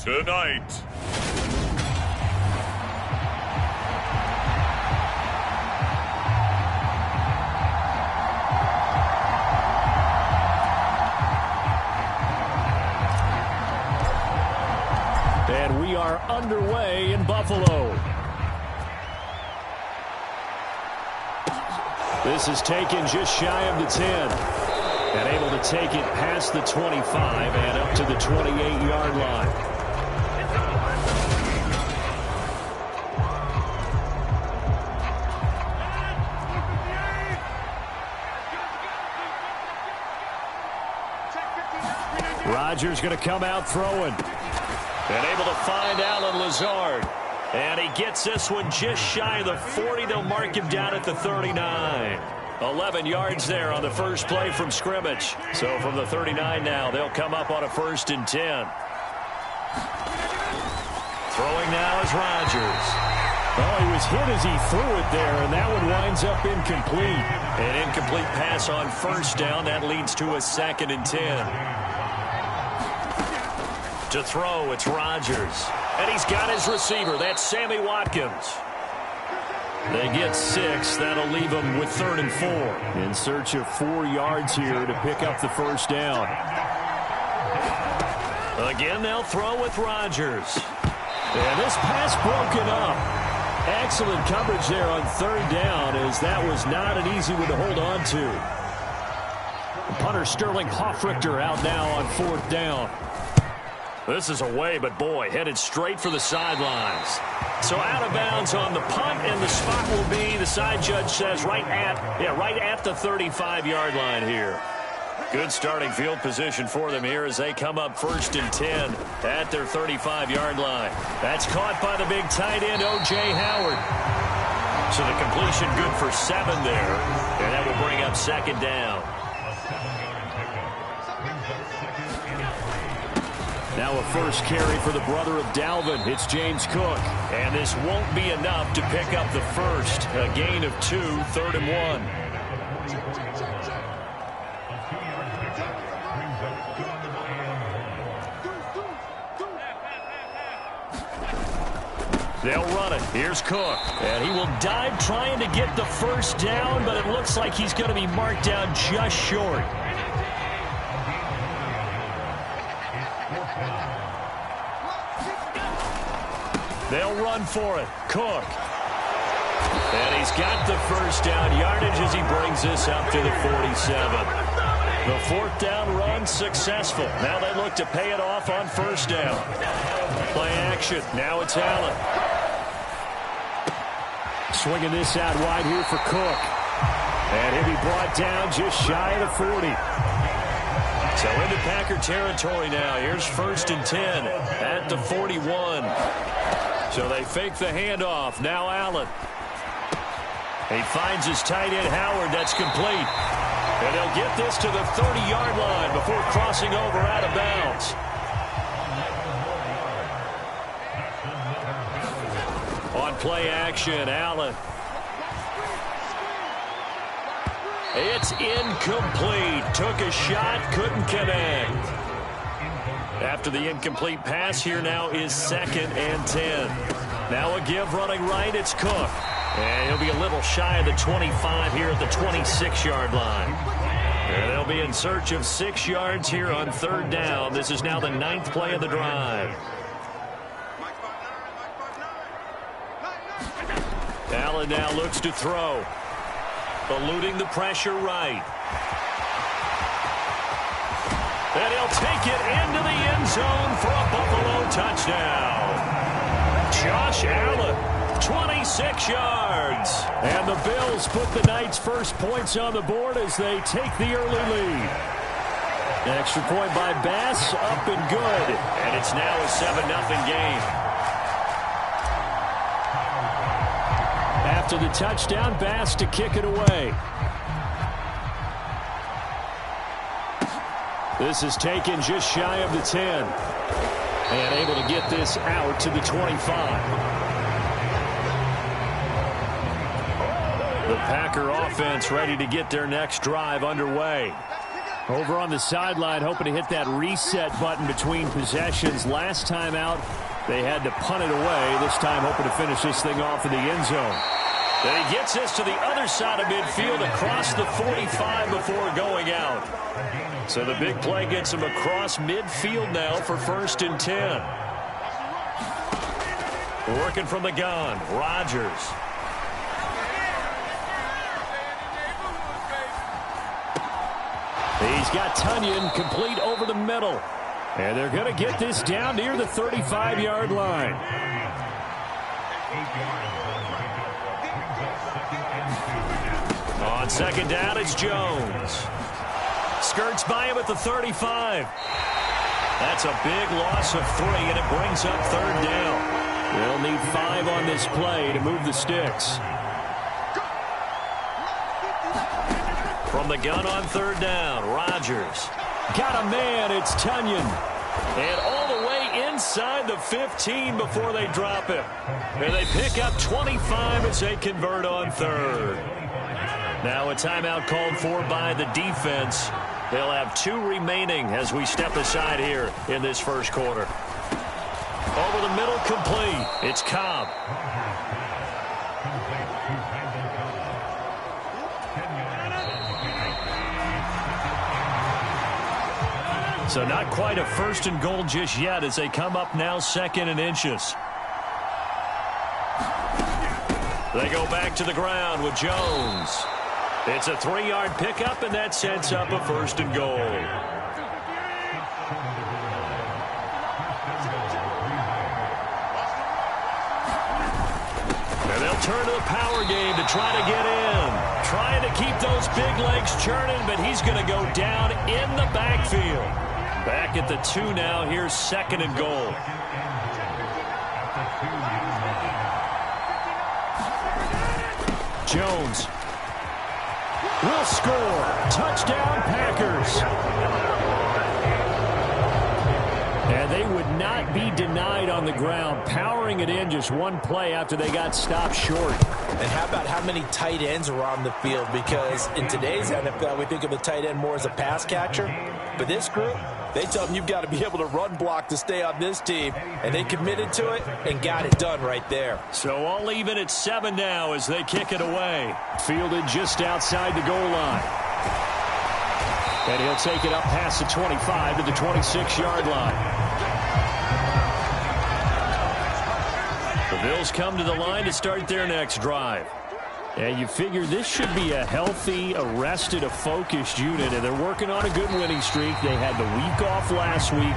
tonight. And we are underway in Buffalo. This is taken just shy of the 10. And able to take it past the 25 and up to the 28-yard line. Rodgers going to come out throwing. And able to find Allen Lazard. And he gets this one just shy of the 40. They'll mark him down at the 39. 11 yards there on the first play from scrimmage. So from the 39 now, they'll come up on a 1st and 10. Throwing now is Rodgers. Oh, he was hit as he threw it there, and that one winds up incomplete. An incomplete pass on 1st down. That leads to a 2nd and 10. To throw, it's Rodgers. And he's got his receiver. That's Sammy Watkins. They get 6. That'll leave them with 3rd and 4. In search of 4 yards here to pick up the 1st down. Again, they'll throw with Rodgers. And this pass broken up. Excellent coverage there on 3rd down, as that was not an easy one to hold on to. Punter Sterling Hoffrichter out now on 4th down. This is away, but boy, headed straight for the sidelines. So out of bounds on the punt, and the spot will be, the side judge says, right at the 35-yard line here. Good starting field position for them here as they come up 1st and 10 at their 35-yard line. That's caught by the big tight end, O.J. Howard. So the completion good for 7 there, and that will bring up 2nd down. Now a first carry for the brother of Dalvin. It's James Cook. And this won't be enough to pick up the first. A gain of 2, 3rd and 1. They'll run it. Here's Cook. And he will dive trying to get the 1st down, but it looks like he's going to be marked down just short. They'll run for it. Cook. And he's got the 1st down yardage as he brings this up to the 47. The 4th down run successful. Now they look to pay it off on 1st down. Play action. Now it's Allen. Swinging this out wide here for Cook. And he'll be brought down just shy of the 40. So into Packer territory now. Here's 1st and 10 at the 41. So they fake the handoff. Now Allen. He finds his tight end Howard. That's complete. And they'll get this to the 30-yard line before crossing over out of bounds. On play action, Allen. It's incomplete. Took a shot, couldn't connect. After the incomplete pass, here now is 2nd and 10. Now a give running right, it's Cook. And he'll be a little shy of the 25 here at the 26-yard line. And they'll be in search of 6 yards here on 3rd down. This is now the 9th play of the drive. Allen now looks to throw. Eluding the pressure right. And he'll take it into the end zone for a Buffalo touchdown. Josh Allen, 26 yards. And the Bills put the night's first points on the board as they take the early lead. An extra point by Bass, up and good. And it's now a 7-0 game. After the touchdown, Bass to kick it away. This is taken just shy of the 10. And able to get this out to the 25. The Packer offense ready to get their next drive underway. Over on the sideline, hoping to hit that reset button between possessions. Last time out, they had to punt it away. This time, hoping to finish this thing off in the end zone. And he gets this to the other side of midfield, across the 45 before going out. So the big play gets him across midfield now for 1st and 10. Working from the gun, Rodgers. He's got Tunyon complete over the middle. And they're going to get this down near the 35-yard line. On 2nd down, it's Jones. Skirts by him at the 35. That's a big loss of 3, and it brings up 3rd down. They'll need 5 on this play to move the sticks. From the gun on 3rd down, Rodgers. Got a man, it's Tunyon. And all the way inside the 15 before they drop him. And they pick up 25 as they convert on 3rd. Now a timeout called for by the defense. They'll have 2 remaining as we step aside here in this 1st quarter. Over the middle, complete. It's Cobb. So not quite a 1st and goal just yet as they come up now 2nd and inches. They go back to the ground with Jones. It's a 3-yard pickup, and that sets up a 1st and goal. And they'll turn to the power game to try to get in. Trying to keep those big legs churning, but he's going to go down in the backfield. Back at the 2 now. Here's 2nd and goal. Jones will score. Touchdown, Packers. And they would not be denied on the ground, powering it in just 1 play after they got stopped short. And how about how many tight ends are on the field? Because in today's NFL, we think of the tight end more as a pass catcher. But this group, they tell them you've got to be able to run block to stay on this team. And they committed to it and got it done right there. So all even at 7 now as they kick it away. Fielded just outside the goal line. And he'll take it up past the 25 to the 26-yard line. The Bills come to the line to start their next drive. And you figure this should be a healthy, arrested, a focused unit, and they're working on a good winning streak. They had the week off last week.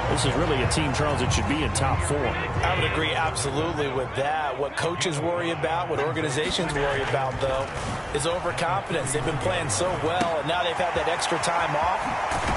This is really a team, Charles, that should be in top 4. I would agree absolutely with that. What coaches worry about, what organizations worry about, though, is overconfidence. They've been playing so well, and now they've had that extra time off.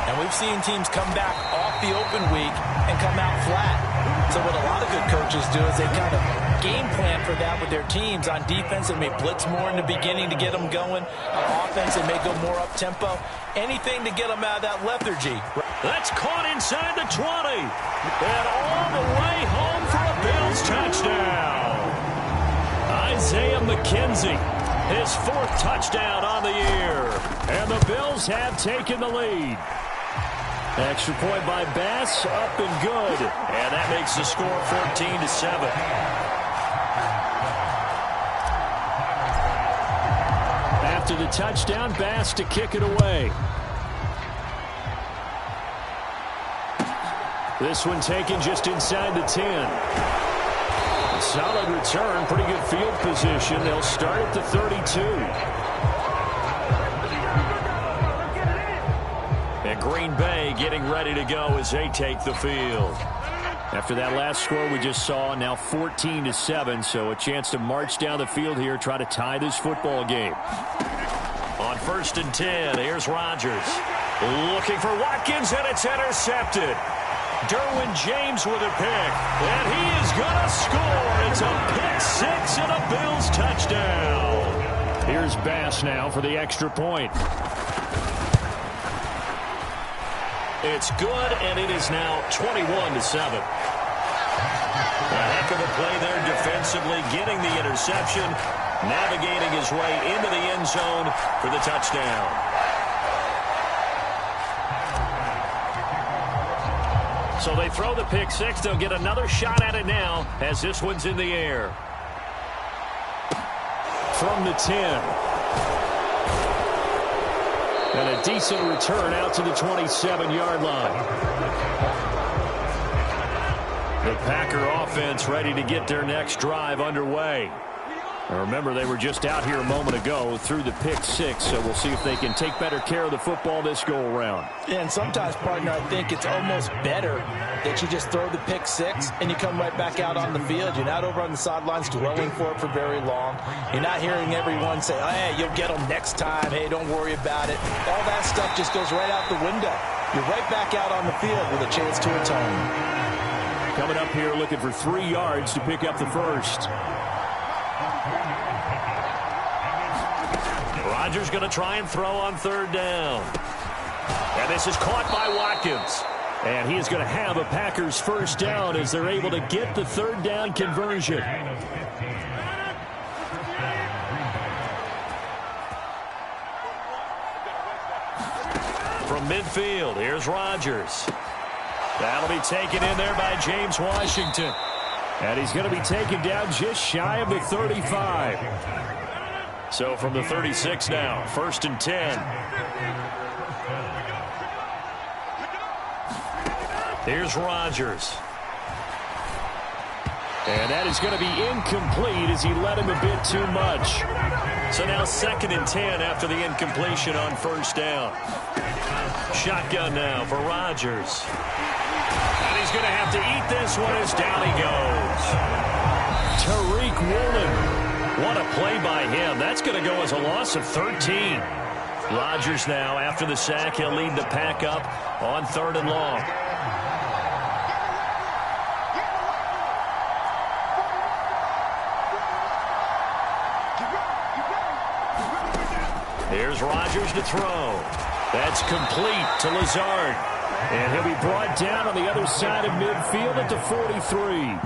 And we've seen teams come back off the open week and come out flat. So what a lot of good coaches do is they kind of game plan for that with their teams. On defense, they may blitz more in the beginning to get them going. On offense, they may go more up-tempo. Anything to get them out of that lethargy. That's caught inside the 20. And all the way home for a Bills touchdown. Isaiah McKenzie, his 4th touchdown on the year. And the Bills have taken the lead. Extra point by Bass, up and good. And that makes the score 14-7. After the touchdown, Bass to kick it away. This one taken just inside the 10. Solid return, pretty good field position. They'll start at the 32. And Green Bay getting ready to go as they take the field. After that last score we just saw, now 14-7, so a chance to march down the field here, try to tie this football game. On 1st and 10, here's Rodgers. Looking for Watkins, and it's intercepted. Derwin James with a pick, and he is going to score. It's a pick 6 and a Bills touchdown. Here's Bass now for the extra point. It's good, and it is now 21-7. A heck of a play there defensively, getting the interception, navigating his way into the end zone for the touchdown. So they throw the pick six. They'll get another shot at it now as this one's in the air. From the 10. And a decent return out to the 27-yard line. The Packer offense ready to get their next drive underway. Now remember, they were just out here a moment ago through the pick six, so we'll see if they can take better care of the football this go-around. Yeah, and sometimes, partner, I think it's almost better that you just throw the pick six and you come right back out on the field. You're not over on the sidelines dwelling for it for very long. You're not hearing everyone say, oh, hey, you'll get them next time. Hey, don't worry about it. All that stuff just goes right out the window. You're right back out on the field with a chance to atone. Coming up here looking for 3 yards to pick up the first. Rodgers going to try and throw on third down. And this is caught by Watkins. And he is going to have a Packers first down as they're able to get the third down conversion. From midfield, here's Rodgers. That'll be taken in there by James Washington. And he's going to be taken down just shy of the 35. So from the 36 now, 1st and 10. Here's Rodgers. And that is going to be incomplete as he led him a bit too much. So now 2nd and 10 after the incompletion on first down. Shotgun now for Rodgers. And he's going to have to eat this one as down he goes. Tariq Woolen. What a play by him. That's going to go as a loss of 13. Rodgers now, after the sack, he'll lead the pack up on 3rd and long. Here's Rodgers to throw. That's complete to Lazard. And he'll be brought down on the other side of midfield at the 43.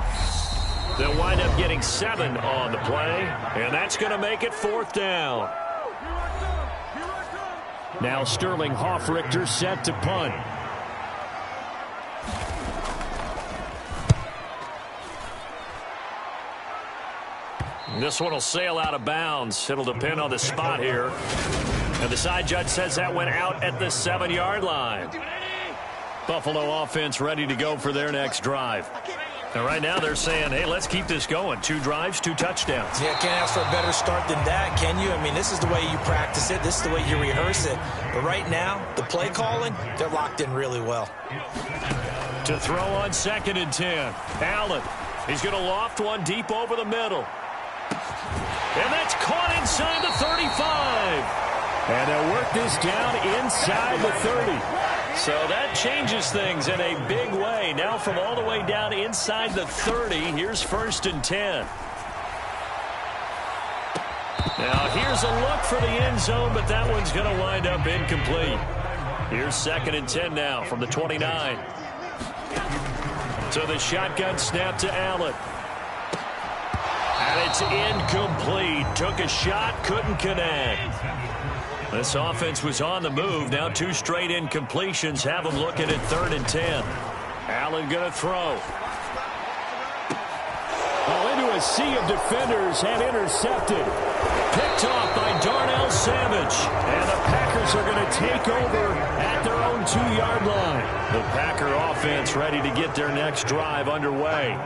They'll wind up getting 7 on the play, and that's going to make it 4th down. Now Sterling Hoffrichter set to punt. This one will sail out of bounds. It'll depend on the spot here. And the side judge says that went out at the 7-yard line. Buffalo offense ready to go for their next drive. And right now they're saying, hey, let's keep this going. 2 drives, 2 touchdowns. Yeah, can't ask for a better start than that, can you? I mean, this is the way you practice it. This is the way you rehearse it. But right now, the play calling, they're locked in really well. To throw on 2nd and 10. Allen. He's going to loft one deep over the middle. And that's caught inside the 35. And they'll work this down inside the 30. So that changes things in a big way. Now from all the way down inside the 30, here's 1st and 10. Now here's a look for the end zone, but that one's going to wind up incomplete. Here's 2nd and 10 now from the 29. So the shotgun snap to Allen. And it's incomplete. Took a shot, couldn't connect. This offense was on the move. Now 2 straight incompletions have them looking at 3rd and 10. Allen going to throw. Into a sea of defenders and intercepted. Picked off by Darnell Savage. And the Packers are going to take over at their own 2-yard line. The Packer offense ready to get their next drive underway.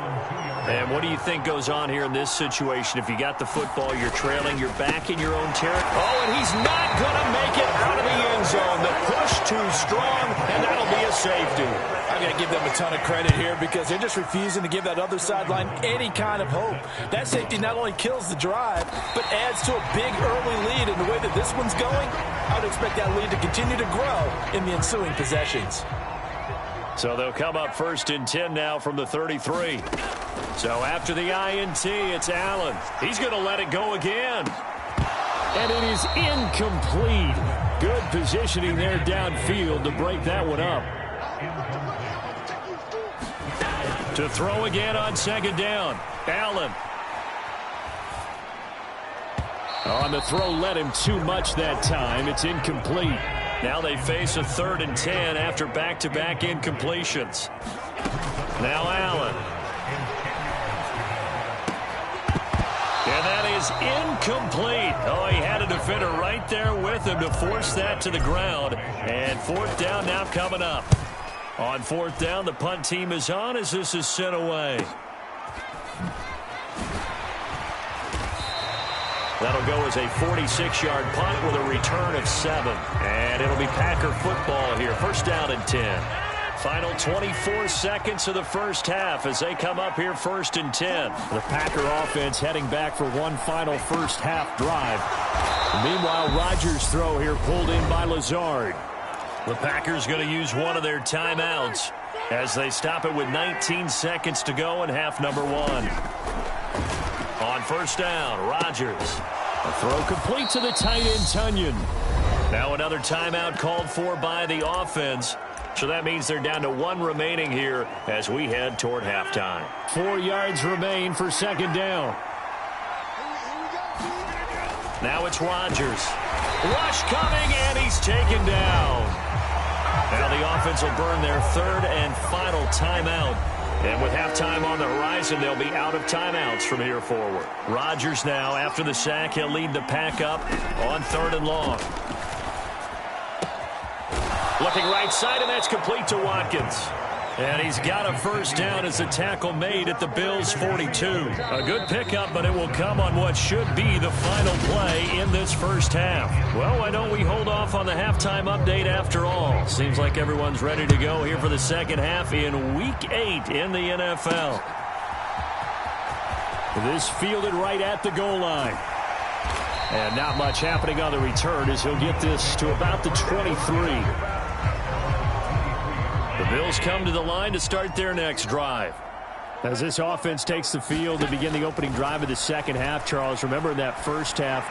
And what do you think goes on here in this situation? If you got the football, you're trailing, you're back in your own territory. Oh, and he's not going to make it out of the end zone. The push too strong, and that'll be a safety. I'm going to give them a ton of credit here because they're just refusing to give that other sideline any kind of hope. That safety not only kills the drive, but adds to a big early lead. In the way that this one's going, I would expect that lead to continue to grow in the ensuing possessions. So they'll come up 1st and 10 now from the 33. So after the INT, it's Allen. He's going to let it go again. And it is incomplete. Good positioning there downfield to break that one up. To throw again on 2nd down. Allen. On the throw, led him too much that time. It's incomplete. Now they face a 3rd and 10 after back-to-back incompletions. Now Allen. And that is incomplete. Oh, he had a defender right there with him to force that to the ground. And 4th down now coming up. On 4th down, the punt team is on as this is sent away. That'll go as a 46-yard punt with a return of 7. And it'll be Packer football here. 1st down and 10. Final 24 seconds of the first half as they come up here 1st and 10. The Packer offense heading back for one final first half drive. Meanwhile, Rodgers' throw here pulled in by Lazard. The Packers going to use one of their timeouts as they stop it with 19 seconds to go in half number 1. On 1st down, Rodgers. A throw complete to the tight end, Tunyon. Now another timeout called for by the offense. So that means they're down to 1 remaining here as we head toward halftime. 4 yards remain for 2nd down. Now it's Rodgers. Rush coming, and he's taken down. Now the offense will burn their 3rd and final timeout. And with halftime on the horizon, they'll be out of timeouts from here forward. Rodgers now, after the sack, he'll lead the pack up on 3rd and long. Looking right side, and that's complete to Watkins. And he's got a 1st down as the tackle made at the Bills' 42. A good pickup, but it will come on what should be the final play in this first half. Well, why don't we hold off on the halftime update after all? Seems like everyone's ready to go here for the second half in Week 8 in the NFL. This fielded right at the goal line. And not much happening on the return as he'll get this to about the 23. The Bills come to the line to start their next drive. As this offense takes the field to begin the opening drive of the second half, Charles, remember in that first half,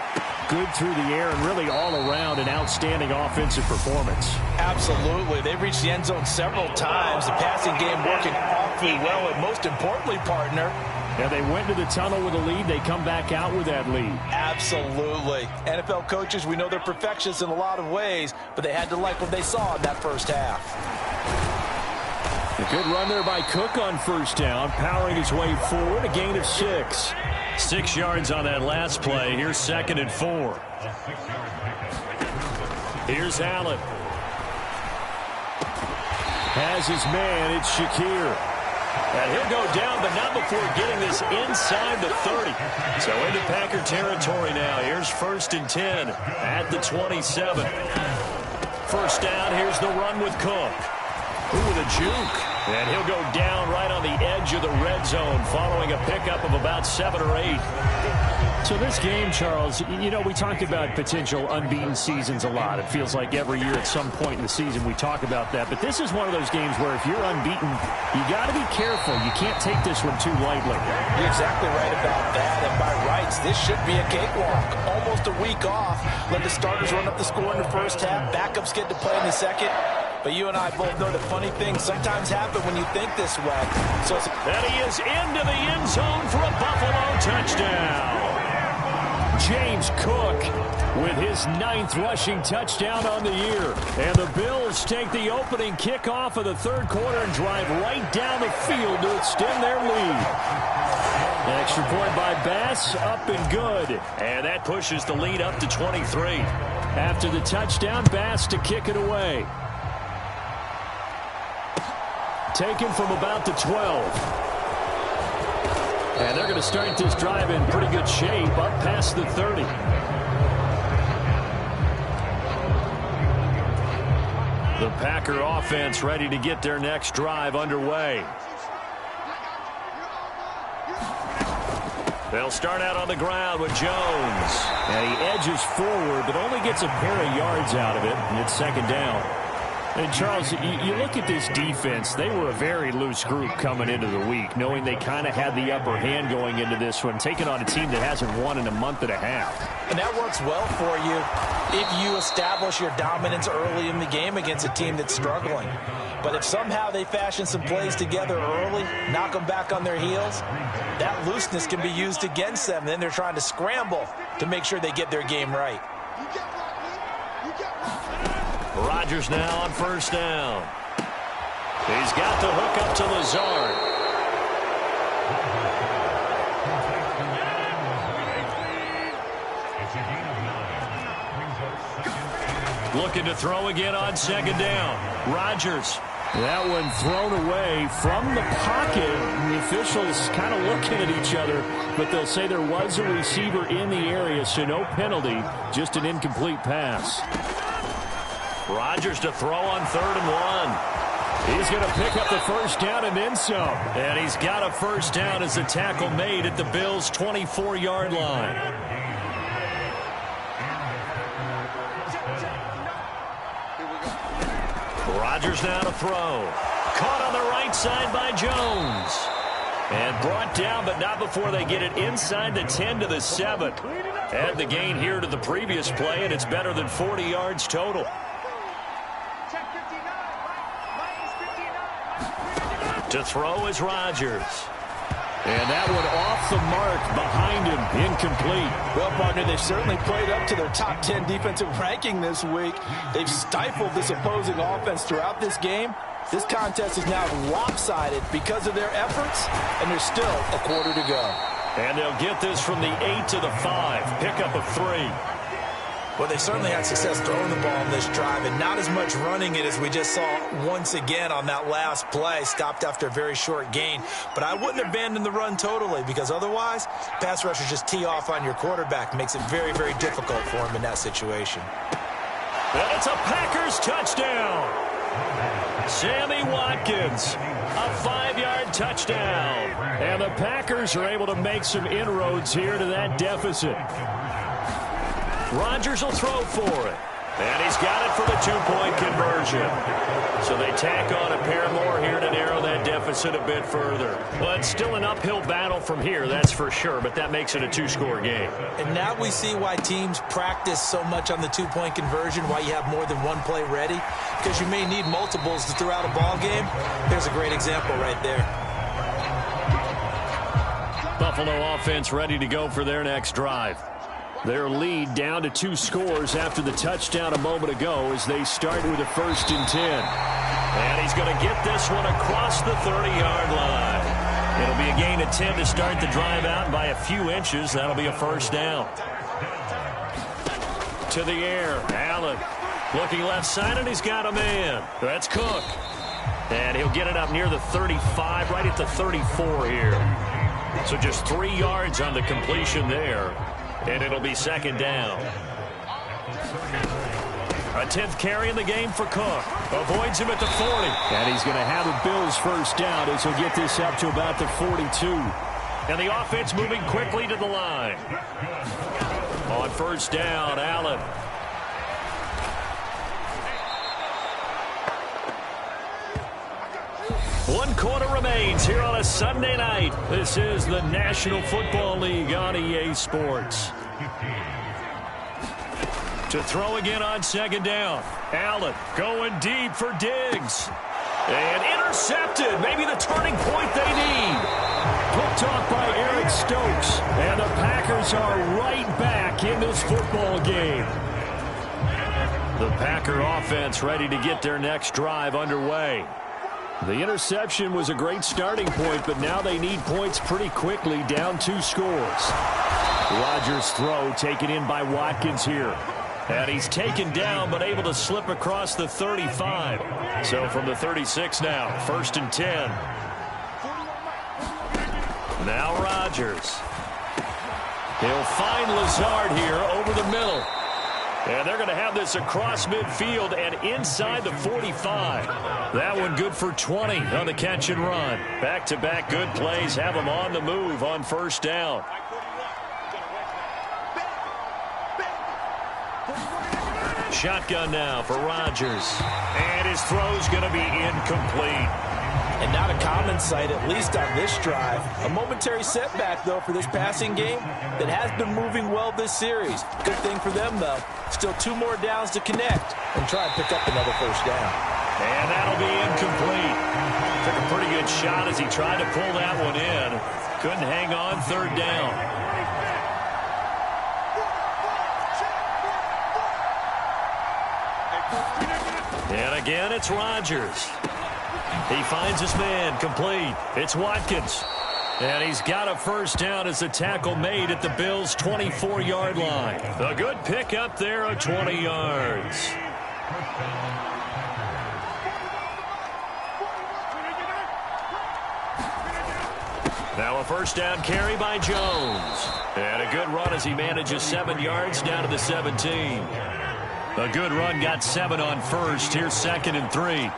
good through the air and really all around an outstanding offensive performance. Absolutely. They've reached the end zone several times. The passing game working awfully well, and most importantly, partner, yeah, they went to the tunnel with a lead. They come back out with that lead. Absolutely. NFL coaches, we know they're perfectionists in a lot of ways, but they had to like what they saw in that first half. A good run there by Cook on 1st down, powering his way forward, a gain of 6. 6 yards on that last play. Here's 2nd and 4. Here's Allen. Has his man, it's Shakir. And he'll go down, but not before getting this inside the 30. So into Packer territory now. Here's 1st and 10 at the 27. 1st down, here's the run with Cook. Ooh, with a juke. And he'll go down right on the edge of the red zone following a pickup of about 7 or 8. So this game, Charles, you know, we talked about potential unbeaten seasons a lot. It feels like every year at some point in the season we talk about that. But this is one of those games where if you're unbeaten, you got to be careful. You can't take this one too lightly. You're exactly right about that. And by rights, this should be a cakewalk. Almost a week off. Let the starters run up the score in the first half. Backups get to play in the second. But you and I both know that funny things sometimes happen when you think this way. So that he is into the end zone for a Buffalo touchdown. James Cook with his 9th rushing touchdown on the year. And the Bills take the opening kickoff of the 3rd quarter and drive right down the field to extend their lead. An extra point by Bass, up and good. And that pushes the lead up to 23. After the touchdown, Bass to kick it away. Taken from about the 12. And they're going to start this drive in pretty good shape, up past the 30. The Packer offense ready to get their next drive underway. They'll start out on the ground with Jones. And he edges forward, but only gets a pair of yards out of it, and it's 2nd down. And, Charles, you look at this defense, they were a very loose group coming into the week, knowing they kind of had the upper hand going into this one, taking on a team that hasn't won in a month and a half. And that works well for you if you establish your dominance early in the game against a team that's struggling. But if somehow they fashion some plays together early, knock them back on their heels, that looseness can be used against them. Then they're trying to scramble to make sure they get their game right. Rodgers now on first down. He's got the hook up to Lazard. Looking to throw again on second down. Rodgers. That one thrown away from the pocket. The officials kind of looking at each other, but they'll say there was a receiver in the area, so no penalty, just an incomplete pass. Rodgers to throw on 3rd and 1. He's going to pick up the first down and then some. And he's got a first down as the tackle made at the Bills' 24-yard line. Rodgers now to throw. Caught on the right side by Jones. And brought down, but not before they get it inside the 10 to the 7. Add the gain here to the previous play, and it's better than 40 yards total. To throw is Rodgers. And that one off the mark behind him, incomplete. Well, partner, they've certainly played up to their top 10 defensive ranking this week. They've stifled this opposing offense throughout this game. This contest is now lopsided because of their efforts, and there's still a quarter to go. And they'll get this from the 8 to the 5, pickup of 3. Well, they certainly had success throwing the ball on this drive, and not as much running it as we just saw once again on that last play. Stopped after a very short gain. But I wouldn't abandon the run totally, because otherwise, pass rushers just tee off on your quarterback. Makes it very, very difficult for him in that situation. And it's a Packers touchdown. Sammy Watkins, a 5-yard touchdown. And the Packers are able to make some inroads here to that deficit. Rodgers will throw for it. And he's got it for the 2-point conversion. So they tack on a pair more here to narrow that deficit a bit further. But still an uphill battle from here, that's for sure. But that makes it a 2-score game. And now we see why teams practice so much on the 2-point conversion, why you have more than one play ready. Because you may need multiples to throw out a ball game. There's a great example right there. Buffalo offense ready to go for their next drive. Their lead down to 2 scores after the touchdown a moment ago as they start with a 1st and 10. And he's going to get this one across the 30-yard line. It'll be a gain of 10 to start the drive out, and by a few inches, that'll be a first down. To the air, Allen looking left side, and he's got a man. That's Cook. And he'll get it up near the 35, right at the 34 here. So just 3 yards on the completion there. And it'll be 2nd down. A 10th carry in the game for Cook. Avoids him at the 40. And he's going to have a Bills first down as he'll get this up to about the 42. And the offense moving quickly to the line. On first down, Allen. One quarter remains here on a Sunday night. This is the National Football League on EA Sports. To throw again on 2nd down. Allen going deep for Diggs. And intercepted. Maybe the turning point they need. Picked off by Eric Stokes. And the Packers are right back in this football game. The Packer offense ready to get their next drive underway. The interception was a great starting point, but now they need points pretty quickly, down 2 scores. Rodgers' throw taken in by Watkins here. And he's taken down, but able to slip across the 35. So from the 36 now, 1st and 10. Now Rodgers. He'll find Lazard here over the middle. And they're going to have this across midfield and inside the 45. That one good for 20 on the catch and run. Back-to-back good plays have them on the move on first down. Shotgun now for Rodgers. And his throw's going to be incomplete. And not a common sight, at least on this drive. A momentary setback, though, for this passing game that has been moving well this series. Good thing for them, though. Still 2 more downs to connect and try and pick up another first down. And that'll be incomplete. Took a pretty good shot as he tried to pull that one in. Couldn't hang on 3rd down. And again, it's Rodgers. He finds his man, complete. It's Watkins. And he's got a first down as the tackle made at the Bills' 24-yard line. A good pickup there of 20 yards. Now a first down carry by Jones. And a good run as he manages 7 yards down to the 17. A good run, got 7 on first. Here's 2nd and 3.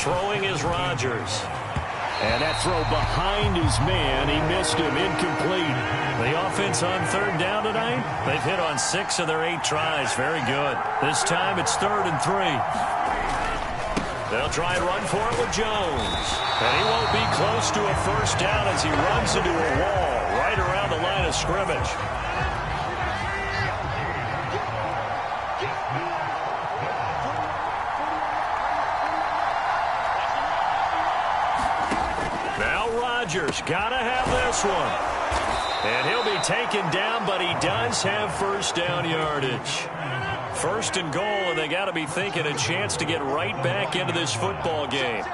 Throwing is Rodgers. And that throw behind his man, he missed him, incomplete. The offense on 3rd down tonight, they've hit on 6 of their 8 tries. Very good. This time it's 3rd and 3. They'll try and run for it with Jones. And he won't be close to a first down as he runs into a wall right around the line of scrimmage. Now Rodgers gotta have this one. And he'll be taken down, but he does have first down yardage. 1st and goal, and they got to be thinking a chance to get right back into this football game.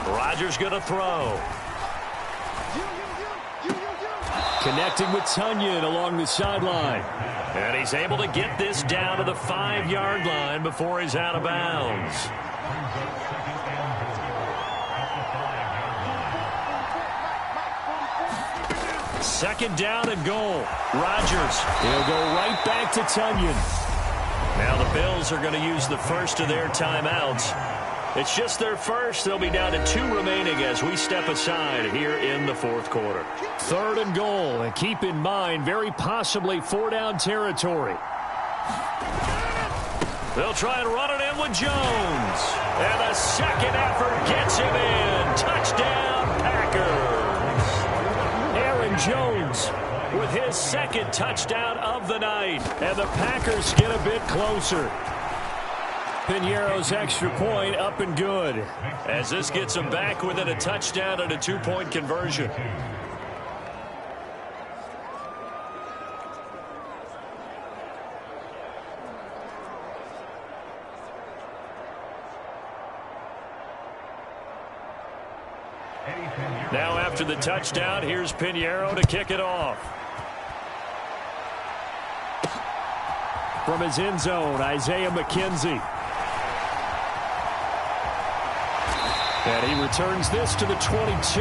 Rodgers going to throw. Connecting with Tunyon along the sideline. And he's able to get this down to the 5-yard line before he's out of bounds. Second down and goal. Rodgers. He'll go right back to Tunyon. Now the Bills are going to use the first of their timeouts. It's just their first. They'll be down to 2 remaining as we step aside here in the 4th quarter. 3rd and goal. And keep in mind, very possibly 4-down territory. They'll try and run it in with Jones. And the second effort gets him in. Touchdown, Packers. Jones with his 2nd touchdown of the night. And the Packers get a bit closer. Piñeiro's extra point up and good, as this gets them back within a touchdown and a 2-point conversion. Now after the touchdown, here's Piñeiro to kick it off. From his end zone, Isaiah McKenzie. And he returns this to the 22.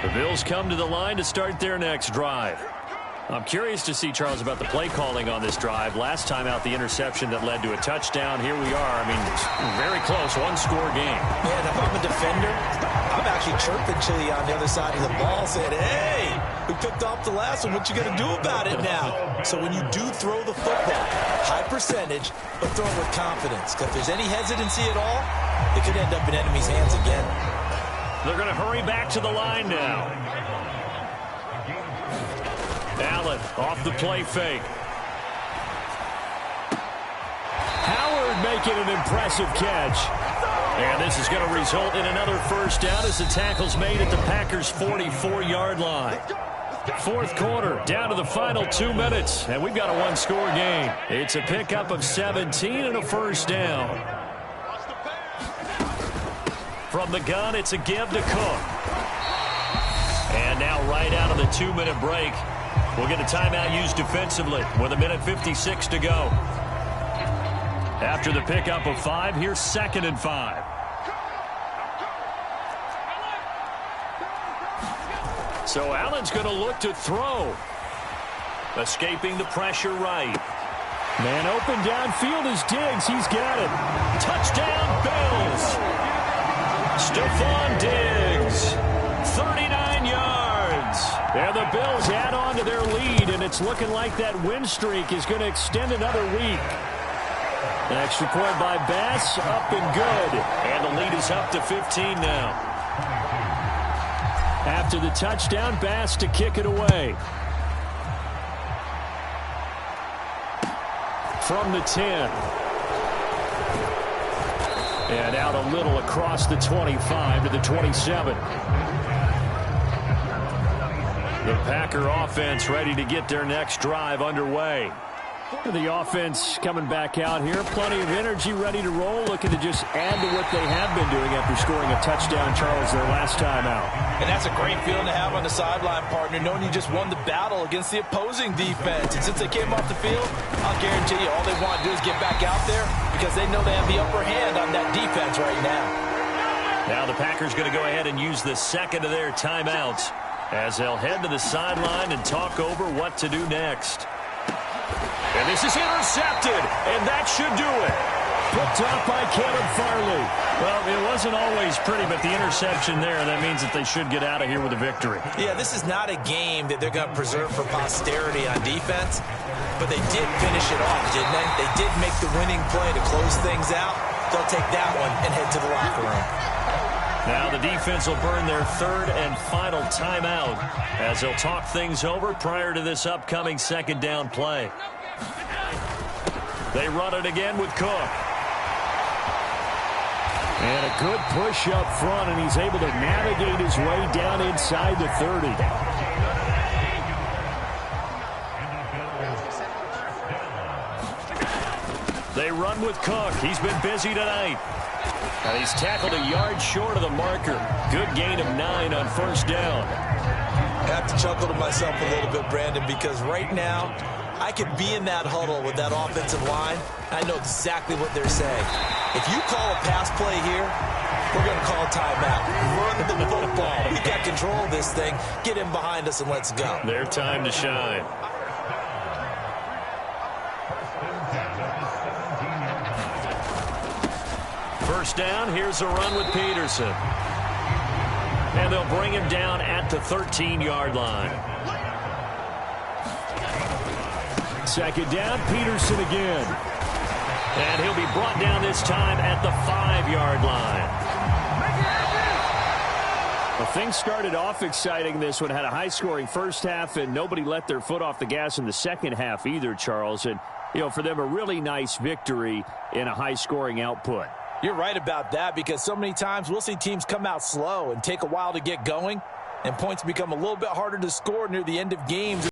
The Bills come to the line to start their next drive. I'm curious to see, Charles, about the play calling on this drive. Last time out, the interception that led to a touchdown. Here we are. I mean, very close, 1-score game. Man, if I'm a defender, I'm actually chirping Chili on the other side of the ball, saying, hey, we picked off the last one. What you going to do about it now? So when you do throw the football, high percentage, but throw it with confidence. Because if there's any hesitancy at all, it could end up in enemy's hands again. They're going to hurry back to the line now. Allen off the play fake. Howard making an impressive catch. And this is going to result in another first down as the tackle's made at the Packers' 44-yard line. 4th quarter, down to the final 2 minutes, and we've got a 1-score game. It's a pickup of 17 and a first down. From the gun, it's a give to Cook. And now right out of the 2-minute break, we'll get a timeout used defensively with 1:56 to go. After the pickup of 5, here's 2nd and 5. So Allen's going to look to throw. Escaping the pressure right. Man open downfield is Diggs. He's got it. Touchdown, Bills. Stephon Diggs. 39 yards. And the Bills add on to their lead, and it's looking like that win streak is going to extend another week. An extra point by Bass, up and good. And the lead is up to 15 now. After the touchdown, Bass to kick it away. From the 10. And out a little across the 25 to the 27. The Packer offense ready to get their next drive underway. The offense coming back out here. Plenty of energy, ready to roll, looking to just add to what they have been doing after scoring a touchdown, Charles, their last time out. And that's a great feeling to have on the sideline, partner, knowing you just won the battle against the opposing defense. And since they came off the field, I'll guarantee you all they want to do is get back out there because they know they have the upper hand on that defense right now. Now the Packers going to go ahead and use the second of their timeouts as they'll head to the sideline and talk over what to do next. And this is intercepted, and that should do it. Picked off by Caleb Farley. Well, it wasn't always pretty, but the interception there, that means that they should get out of here with a victory. Yeah, this is not a game that they're going to preserve for posterity on defense, but they did finish it off, didn't they? They did make the winning play to close things out. They'll take that one and head to the locker room. Now the defense will burn their third and final timeout as they'll talk things over prior to this upcoming second down play. They run it again with Cook. And a good push up front, and he's able to navigate his way down inside the 30. They run with Cook. He's been busy tonight. And he's tackled a yard short of the marker. Good gain of 9 on first down. I have to chuckle to myself a little bit, Brandon, because right now I could be in that huddle with that offensive line. I know exactly what they're saying. If you call a pass play here, we're going to call a timeout. Run the football. We got control of this thing. Get in behind us and let's go. Their time to shine. First down, here's a run with Peterson. And they'll bring him down at the 13-yard line. Second down, Peterson again. And he'll be brought down this time at the 5-yard line. Well, things started off exciting. This one had a high-scoring first half, and nobody let their foot off the gas in the second half either, Charles. And, you know, for them, a really nice victory in a high-scoring output. You're right about that because so many times we'll see teams come out slow and take a while to get going, and points become a little bit harder to score near the end of games.